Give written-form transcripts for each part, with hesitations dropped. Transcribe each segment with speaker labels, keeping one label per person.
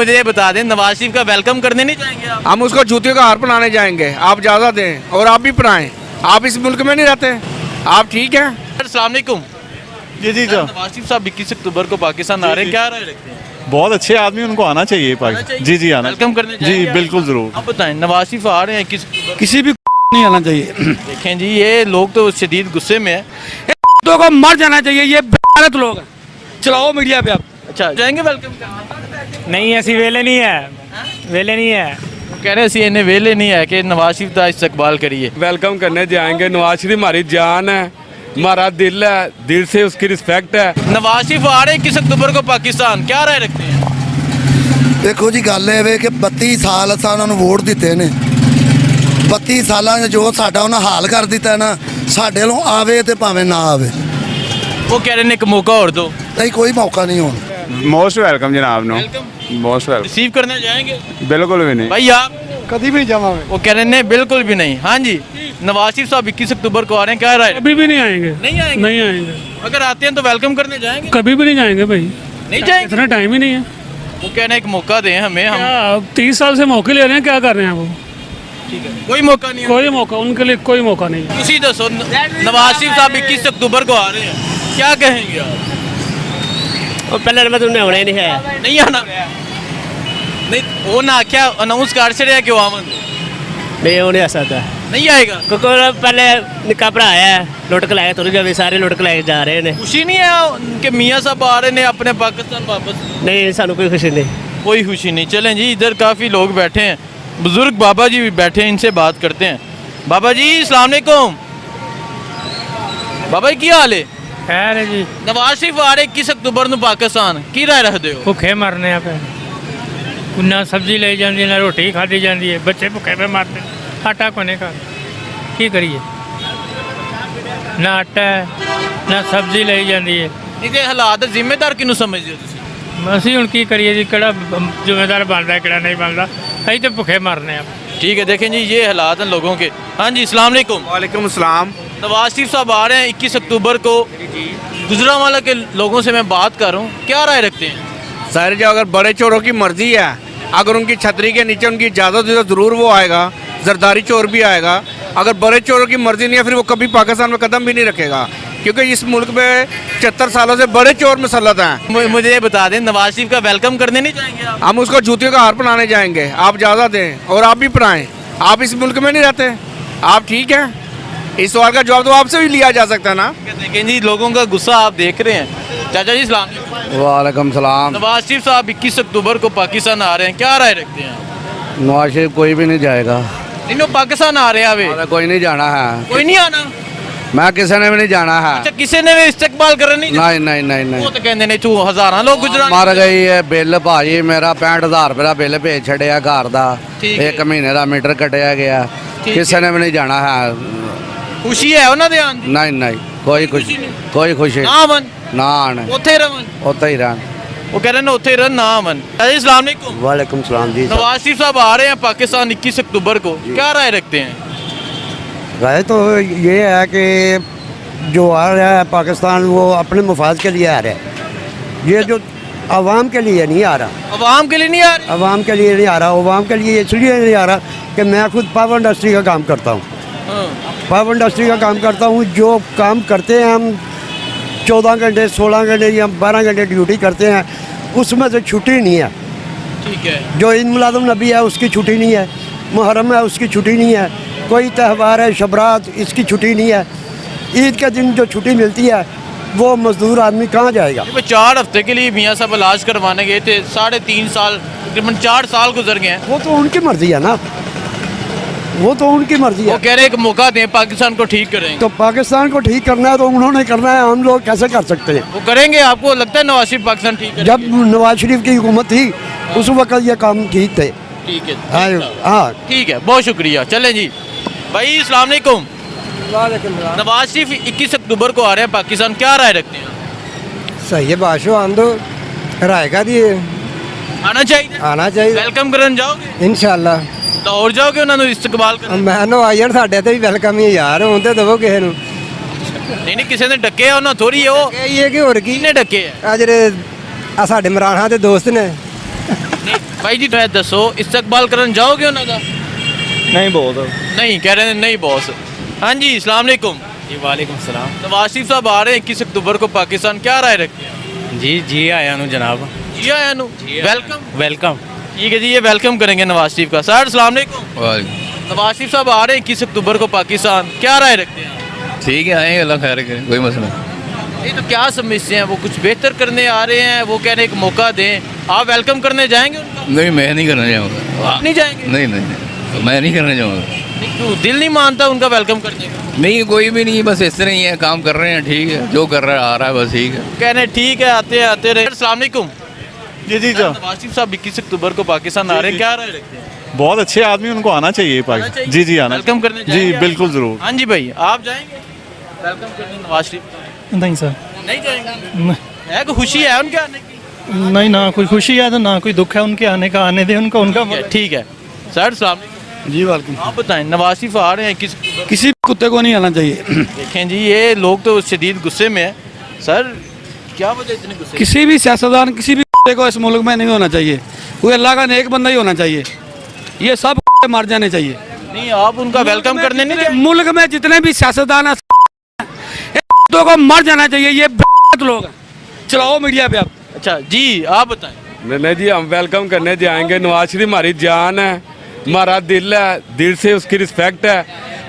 Speaker 1: मुझे ये बता दें, नवाज शरीफ का वेलकम करने नहीं जाएंगे आप?
Speaker 2: हम उसको जूतियों का हार पहनाने जाएंगे, आप इजाज़त दें और आप भी पहनाएं। आप इस मुल्क में नहीं रहते, आप ठीक हैं?
Speaker 1: अस्सलाम वालेकुम।
Speaker 3: जी जी जो
Speaker 1: नवाज शरीफ साहब 21 अक्टूबर को पाकिस्तान आ रहे हैं, क्या राय रखते हैं?
Speaker 3: बहुत अच्छे आदमी, उनको आना चाहिए पाकिस्तान। जी जी आना,
Speaker 1: वेलकम करने
Speaker 3: जी
Speaker 1: जाएंगे आप?
Speaker 3: बिल्कुल जरूर।
Speaker 1: आप बताएं, नवाज शरीफ आ रहे हैं 21 अक्टूबर
Speaker 4: किसी भी नहीं आना चाहिए।
Speaker 1: देखें जी, ये लोग तो शदीद गुस्से में है।
Speaker 4: दो को मर जाना चाहिए, ये बेगैरत लोग हैं। चलाओ मीडिया पे आप।
Speaker 1: अच्छा, जाएंगे वेलकम करने?
Speaker 5: नहीं ऐसी वेले नहीं है, वेले नहीं है।
Speaker 1: कह रहे सी इन्हें वेले नहीं है कि नवाज शरीफ का इस्तकबाल करिए।
Speaker 2: वेलकम करने जाएंगे। नवाज शरीफ हमारी जान है, हमारा दिल है, दिल से उसकी रिस्पेक्ट है।
Speaker 1: नवाज शरीफ आ रहे हैं 21 अक्टूबर को पाकिस्तान, क्या राय रखते हैं?
Speaker 6: देखो जी, ਗੱਲ ਇਹ ਵੇ ਕਿ 32 ਸਾਲ ਅਸਾਂ ਉਹਨਾਂ ਨੂੰ ਵੋਟ ਦਿੱਤੇ ਨੇ। 32 ਸਾਲਾਂ 'ਚ ਜੋ ਸਾਡਾ ਉਹਨਾਂ ਹਾਲ ਕਰ ਦਿੱਤਾ ਨਾ, ਸਾਡੇ ਵੱਲੋਂ ਆਵੇ ਤੇ ਭਾਵੇਂ ਨਾ ਆਵੇ,
Speaker 1: वो कह रहे हैं एक मौका और दो।
Speaker 6: ਨਹੀਂ ਕੋਈ ਮੌਕਾ ਨਹੀਂ ਹੁਣ।
Speaker 2: मोस्ट वेलकम जनाब नो, मोस्ट वेलकम।
Speaker 1: रिसीव करने जाएंगे
Speaker 2: बिल्कुल भी नहीं।
Speaker 1: भाई आप?
Speaker 4: कभी भी नहीं जावांगे,
Speaker 1: वो कह रहे हैं बिल्कुल भी नहीं। हाँ जी, नवाज शरीफ साहब 21 अक्टूबर को आ रहे हैं, क्या राय?
Speaker 7: कभी भी नहीं आएंगे,
Speaker 1: नहीं आएंगे?
Speaker 7: नहीं आएंगे,
Speaker 1: अगर आते हैं तो वेलकम करने जाएंगे?
Speaker 7: कभी भी नहीं जाएंगे भाई,
Speaker 1: नहीं जाएंगे?
Speaker 7: इतना टाइम ही नहीं है।
Speaker 1: वो कह रहे हैं एक मौका दें हमें, हम
Speaker 7: क्या 30 साल से मौके ले रहे हैं, क्या कर रहे हैं वो?
Speaker 1: कोई मौका नहीं है।
Speaker 7: कोई मौका उनके लिए, कोई मौका नहीं है।
Speaker 1: उसी दसो, नवाज शरीफ साहब 21 अक्टूबर को आ रहे हैं, क्या कहेंगे आप?
Speaker 5: वो पहले नंबर तुमने होना ही नहीं है।
Speaker 1: नहीं आना? नहीं, वो ना क्या अनाउंस कर छड़े कि वो आवन
Speaker 5: नहीं वो नहीं आ सकता,
Speaker 1: नहीं आएगा?
Speaker 5: क्योंकि पहले निका भरा है, लुट के लाए तुर गए, सारे लुट के लाए जा रहे हैं।
Speaker 1: खुशी नहीं है कि मियाँ साहब आ रहे हैं अपने पाकिस्तान वापस?
Speaker 5: नहीं सानू कोई खुशी नहीं।
Speaker 1: कोई खुशी नहीं। चलें जी, इधर काफ़ी लोग बैठे हैं, बुजुर्ग बाबा जी भी बैठे हैं, इनसे बात करते हैं। बाबा जी अस्सलाम वालेकुम। बाबा जी की हाल है?
Speaker 5: खैर है जी,
Speaker 1: नवाज शरीफ आ रहे 21 अक्टूबर ਨੂੰ ਪਾਕਿਸਤਾਨ, ਕੀ ਰਾਏ ਰੱਖਦੇ ਹੋ?
Speaker 5: भुखे मरने पे ना सब्जी लाई जाती है, ना रोटी खाधी जाती है, बच्चे भुखे पे मरते, आटा कोने का की करिए, ना आटा है ना सब्जी लाई जाती है।
Speaker 1: ਇਹਦੇ ਹਾਲਾਤ ਜ਼ਿੰਮੇਦਾਰ ਕਿਹਨੂੰ ਸਮਝਦੇ ਹੋ ਤੁਸੀਂ?
Speaker 5: ਅਸੀਂ ਹੁਣ ਕੀ ਕਰੀਏ ਜੀ, ਕਿਹੜਾ ਜ਼ਿੰਮੇਦਾਰ ਬਣਦਾ ਕਿਹੜਾ नहीं बनता, ਅਸੀਂ तो भुखे मरने हैं।
Speaker 1: ठीक है, देखें जी ये हालात हैं लोगों के। हाँ जी अस्सलाम वालेकुम।
Speaker 2: वालेकुम अस्सलाम।
Speaker 1: नवाज शरीफ साहब आ रहे हैं 21 अक्टूबर को, गुजरांवाला के लोगों से मैं बात कर रहा हूँ, क्या राय रखते हैं?
Speaker 2: सर जो अगर बड़े चोरों की मर्जी है, अगर उनकी छतरी के नीचे उनकी इजाज़त हो तो ज़रूर वो आएगा, जरदारी चोर भी आएगा। अगर बड़े चोरों की मर्जी नहीं है फिर वो कभी पाकिस्तान में कदम भी नहीं रखेगा, क्योंकि इस मुल्क में 74 सालों से बड़े चोर मुसल्लत हैं।
Speaker 1: मुझे ये बता दें, नवाज शरीफ का वेलकम करने नहीं जाएंगे आप?
Speaker 2: हम उसको जूतियों का हार पहनाने जाएंगे, आप इजाज़त दें और आप भी पहनाएं। आप इस मुल्क में नहीं रहते, आप ठीक हैं? इस सवाल का जवाब तो आपसे भी लिया जा सकता है ना।
Speaker 1: देखें जी, लोगों का गुस्सा आप देख रहे हैं। चाचा जी सलाम।
Speaker 6: ਵਾਲੇਕਮ ਸਲਾਮ।
Speaker 1: नवाज शरीफ साहब 21 अक्टूबर को पाकिस्तान आ रहे हैं, क्या राय रखते हैं?
Speaker 6: नवाज शरीफ कोई भी नहीं जाएगा,
Speaker 1: इन्हों पाकिस्तान आ रहे हैं वे,
Speaker 6: कोई नहीं जाना है,
Speaker 1: कोई नहीं आना?
Speaker 6: मैं किसी ने भी नहीं जाना है।
Speaker 1: अच्छा, किसी ने भी इस्तकबाल करने नहीं जाना?
Speaker 6: नहीं नहीं नहीं
Speaker 1: वो तो कहते ने तू हजारां लोग गुजरा
Speaker 6: मर गई है बिल भाजी मेरा 65,000 रुपये का बिल भेज छड़िया घर का,
Speaker 1: ठीक है।
Speaker 6: 1 महीने का मीटर कटिया गया,
Speaker 1: ठीक
Speaker 6: किसी
Speaker 1: है।
Speaker 6: ने भी नहीं जाना है।
Speaker 1: खुशी है उन्होंने आन दी?
Speaker 6: नहीं नहीं कोई खुशी, कोई खुशी
Speaker 1: ना आवन,
Speaker 6: ना आने,
Speaker 1: ਉੱਥੇ रहन।
Speaker 6: उत्ते ही रहन।
Speaker 1: वो कह रहे हैं ਉੱਥੇ रहन, ना आवन। चाचा जी अस्सलाम वालेकुम।
Speaker 6: वालेकुम सलाम जी।
Speaker 1: नवाज शरीफ साहब आ रहे हैं पाकिस्तान 21 अक्टूबर को, क्या राय रखते हैं?
Speaker 8: राय तो ये है कि जो आ रहा है पाकिस्तान वो अपने मफाद के लिए आ रहा है, ये जो आवाम के लिए नहीं आ रहा,
Speaker 1: अवाम के लिए नहीं आ रहे?
Speaker 8: आवाम के लिए नहीं आ रहा, आवाम के लिए इसलिए नहीं आ रहा कि मैं खुद पावर इंडस्ट्री का काम करता हूँ,
Speaker 1: हाँ।
Speaker 8: पावर इंडस्ट्री का काम करता हूँ। जो काम करते हैं हम 14 घंटे 16 घंटे या 12 घंटे ड्यूटी करते हैं, उसमें से छुट्टी नहीं है।
Speaker 1: ठीक है।
Speaker 8: जो ईद मिलादुन नबी है उसकी छुट्टी नहीं है, मुहर्रम है उसकी छुट्टी नहीं है, कोई त्यौहार है शबरात इसकी छुट्टी नहीं है। ईद के दिन जो छुट्टी मिलती है वो मजदूर आदमी कहाँ जाएगा?
Speaker 1: 4 हफ्ते के लिए मियाँ साहब इलाज करवाने गए थे, 3.5 साल, तकरीबन 4 साल गुजर गए हैं।
Speaker 8: वो तो उनकी मर्जी है ना, वो तो उनकी मर्जी
Speaker 1: वो
Speaker 8: है।
Speaker 1: कह रहे हैं एक मौका दें, पाकिस्तान को ठीक करेंगे।
Speaker 8: तो पाकिस्तान को ठीक करना है तो उन्होंने करना है, हम लोग कैसे कर सकते हैं?
Speaker 1: वो करेंगे? आपको लगता है नवाज शरीफ पाकिस्तान ठीक करेंगे?
Speaker 8: जब नवाज शरीफ की हुकूमत थी उस वक्त ये काम ठीक थे।
Speaker 1: ठीक है,
Speaker 8: हाँ
Speaker 1: ठीक है, बहुत शुक्रिया। चलें जी भाई अस्सलाम वालेकुम। नवाज शरीफ 21 अक्टूबर को आ रहे हैं पाकिस्तान, क्या राय रखते हैं?
Speaker 8: सही है बादशाह आंदो राय का दिए
Speaker 1: आना चाहिए,
Speaker 8: आना चाहिए
Speaker 1: वेलकम करन जाओगे?
Speaker 8: इंशाल्लाह।
Speaker 1: लाहौर जाओगे उन्होंने इस्तकबाल कर?
Speaker 8: मैं नो आयन साडे ते भी वेलकम ही यार ਹੁਣ ਤੇ ਦਵੋ ਕਿਸੇ ਨੂੰ।
Speaker 1: नहीं किसी ने डके है ਉਹਨਾਂ थोड़ी है वो।
Speaker 8: ਇਹ ਹੈ ਕਿ ਹੋਰ ਕੀ
Speaker 1: किसने डके है?
Speaker 8: ਆ ਜਿਹੜੇ ਆ ਸਾਡੇ ਮਰਾਣਾ ਦੇ ਦੋਸਤ ਨੇ।
Speaker 1: नहीं भाई जी मैं दसो इस्तकबाल करन जाओगे उन्हों का?
Speaker 3: नहीं बहुत
Speaker 1: नहीं कह रहे हैं नहीं बॉस। हाँ जी अस्सलाम वालेकुम।
Speaker 5: जी वालेकुम सलाम।
Speaker 1: नवाज शरीफ साहब आ रहे हैं 21 अक्टूबर को पाकिस्तान, क्या राय रखते हैं?
Speaker 5: जी आया नु जनाब।
Speaker 1: जी आया नु वेलकम।
Speaker 5: वेलकम।
Speaker 1: ठीक है जी, ये वेलकम करेंगे नवाज शरीफ का। सर अस्सलाम वालेकुम। नवाज शरीफ साहब आ रहे हैं 21 अक्टूबर को पाकिस्तान, क्या राय रखते हैं?
Speaker 9: ठीक है, आएंगे, अल्लाह खैर करे, कोई मसला नहीं।
Speaker 1: ये तो क्या समझते हैं, वो कुछ बेहतर करने आ रहे हैं, वो कह रहे हैं एक मौका दें, आप वेलकम करने जाएंगे उनका?
Speaker 9: नहीं, मैं नहीं करना चाहूँगा।
Speaker 1: आप नहीं जाएंगे?
Speaker 9: नहीं, मैं नहीं करना चाहूँगा।
Speaker 1: नहीं, क्यों दिल नहीं मानता उनका वेलकम करने का?
Speaker 9: नहीं, कोई भी नहीं, बस इस तरह ही है, काम कर रहे हैं, ठीक है, जो कर रहा है आ रहा है, बस ठीक है।
Speaker 1: कह रहे हैं ठीक है आते रहे। अस्सलाम वालेकुम।
Speaker 3: जी जी जो
Speaker 1: नवाज शरीफ साहब 21 अक्टूबर को पाकिस्तान आ रहे हैं, क्या राय रखते हैं?
Speaker 3: बहुत अच्छे आदमी, उनको आना चाहिए पाकिस्तान। जी जी आना।
Speaker 1: वेलकम करने
Speaker 3: जी
Speaker 1: जाएंगे आप?
Speaker 3: बिल्कुल ज़रूर।
Speaker 1: हाँ जी भाई, आप जाएंगे वेलकम करने नवाज शरीफ?
Speaker 7: नहीं सर,
Speaker 1: नहीं जाएंगे? है कोई खुशी है उनके आने की?
Speaker 7: नहीं, ना कोई खुशी है तो ना कोई दुख है उनके आने का। आने दे उनको, उनका
Speaker 1: ठीक है। सर अस्सलाम वालेकुम।
Speaker 8: जी वालेकुम।
Speaker 1: आप बताएं, नवाज शरीफ आ रहे हैं
Speaker 8: किसी भी कुत्ते को नहीं आना चाहिए।
Speaker 1: देखें जी, ये लोग तो शदीद गुस्से में है। सर क्या वजह इतने गुस्से?
Speaker 8: किसी भी सियासतदान, किसी भी कुत्ते को इस मुल्क में नहीं होना चाहिए। कोई अल्लाह का नेक बंदा ही होना चाहिए। ये सब कुत्ते मार जाने चाहिए।
Speaker 1: नहीं, आप उनका वेलकम करने नहीं जाएंगे?
Speaker 8: मुल्क में जितने भी सियासतदान है कुत्तों को मर जाना चाहिए। ये लोग हैं। चलाओ मीडिया पे आप।
Speaker 1: अच्छा जी, आप बताएं।
Speaker 10: नहीं जी, हम वेलकम करने जाएंगे। नवाज शरीफ हमारी जान है, हमारा दिल है, दिल से उसकी रिस्पेक्ट है।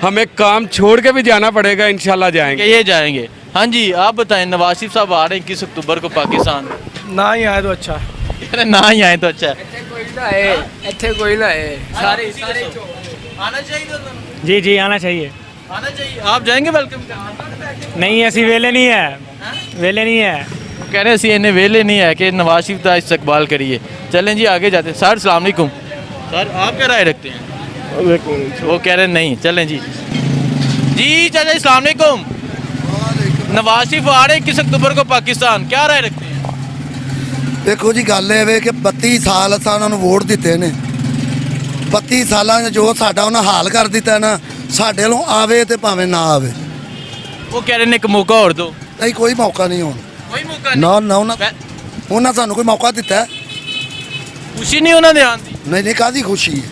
Speaker 10: हमें काम छोड़ के भी जाना पड़ेगा, इंशाल्लाह जाएंगे।
Speaker 1: ये जाएंगे। हाँ जी, आप बताएं, नवाज शरीफ साहब आ रहे हैं 21 अक्टूबर को पाकिस्तान,
Speaker 8: ना ही आए तो अच्छा।
Speaker 1: अरे ना ही आए तो अच्छा है।
Speaker 8: इतने कोई ना है।
Speaker 1: आना चाहिए तो
Speaker 5: जी आना चाहिए।
Speaker 1: आना चाहिए। आप जाएंगे वेलकम करने?
Speaker 5: नहीं ऐसी वेले नहीं है, वेले नहीं है।
Speaker 1: कह रहे हैं इन्हें वेले नहीं है कि नवाज शरीफ का इस्तकबाल करिए। चलें जी आगे जाते हैं। सर अस्सलाम वालेकुम। सर आप क्या राय रखते हैं? वो कह रहे हैं नहीं। चलें जी चाचा अस्सलाम वालेकुम। नवाज शरीफ आ रहे हैं 21 अक्टूबर को पाकिस्तान, क्या राय रखते हैं?
Speaker 6: ਦੇਖੋ ਜੀ ਗੱਲ ਇਹ ਵੇ ਕਿ 32 ਸਾਲ ਅਸਾਂ ਉਹਨਾਂ ਨੂੰ ਵੋਟ ਦਿੱਤੇ ਨੇ। 32 ਸਾਲਾਂ 'ਚ ਜੋ ਸਾਡਾ ਉਹਨਾਂ ਹਾਲ ਕਰ ਦਿੱਤਾ ਨਾ, ਸਾਡੇ ਵੱਲੋਂ ਆਵੇ ਤੇ ਭਾਵੇਂ ਨਾ ਆਵੇ,
Speaker 1: वो कह रहे हैं एक मौका और दो।
Speaker 6: ਨਹੀਂ ਕੋਈ ਮੌਕਾ ਨਹੀਂ ਹੁਣ।
Speaker 1: कोई मौका
Speaker 6: ਨਾ
Speaker 1: नहीं?
Speaker 6: ਨਾ ਉਹਨਾਂ ਸਾਨੂੰ ਕੋਈ ਮੌਕਾ ਦਿੱਤਾ ਹੈ?
Speaker 1: खुशी नहीं उन्होंने ध्यान दी?
Speaker 6: ਨਹੀਂ ਕਾਹਦੀ ਖੁਸ਼ੀ ਹੈ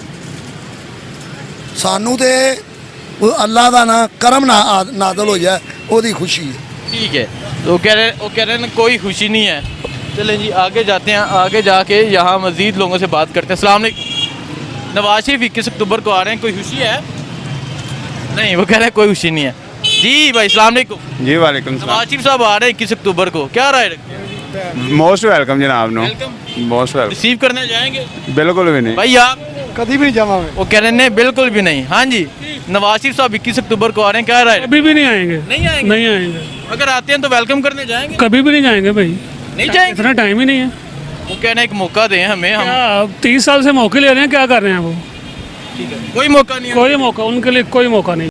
Speaker 6: ਸਾਨੂੰ ਤੇ ਉਹ ਅੱਲਾ ਦਾ ਨਾ ਕਰਮ ਨਾਜ਼ਲ ਹੋਇਆ, ਉਹਦੀ ਖੁਸ਼ੀ ਹੈ।
Speaker 1: ठीक है। तो वो कह रहे हैं कोई खुशी नहीं है। चलें जी आगे जाते हैं, आगे जाके यहाँ मज़ीद लोगों से बात करते हैं। अस्सलाम वालेकुम। नवाज शरीफ 21 अक्टूबर को आ रहे हैं, कोई खुशी है? नहीं, वो कह रहे हैं कोई खुशी नहीं है। जी भाई अस्सलाम वालेकुम।
Speaker 2: जी वालेकुम
Speaker 1: नवाज शरीफ साहब आ रहे हैं 21 अक्टूबर को, क्या राय रखते हैं?
Speaker 2: मोस्ट वेलकम जनाब no.
Speaker 1: Welcome
Speaker 2: most welcome.
Speaker 1: Receive करने जाएंगे?
Speaker 2: बिल्कुल भी नहीं।
Speaker 1: भाई आप?
Speaker 8: कभी भी नहीं जावा मैं।
Speaker 1: वो कह रहे हैं नहीं बिल्कुल भी नहीं। हाँ जी, नवाज शरीफ साहब 21 अक्टूबर को आ रहे हैं, क्या राय रखते
Speaker 7: कभी भी नहीं आएंगे।
Speaker 1: नहीं आएंगे?
Speaker 7: नहीं आएंगे,
Speaker 1: हैं? अगर आते हैं तो वेलकम करने जाएंगे?
Speaker 7: कभी भी नहीं जाएंगे भाई।
Speaker 1: नहीं जाएंगे?
Speaker 7: इतना टाइम ही नहीं है।
Speaker 1: वो कह रहे हैं एक मौका दें हमें, हम
Speaker 7: क्या 30 साल से मौके ले रहे हैं, क्या कर रहे हैं वो?
Speaker 1: कोई मौका नहीं है।
Speaker 7: कोई मौका उनके लिए, कोई मौका नहीं।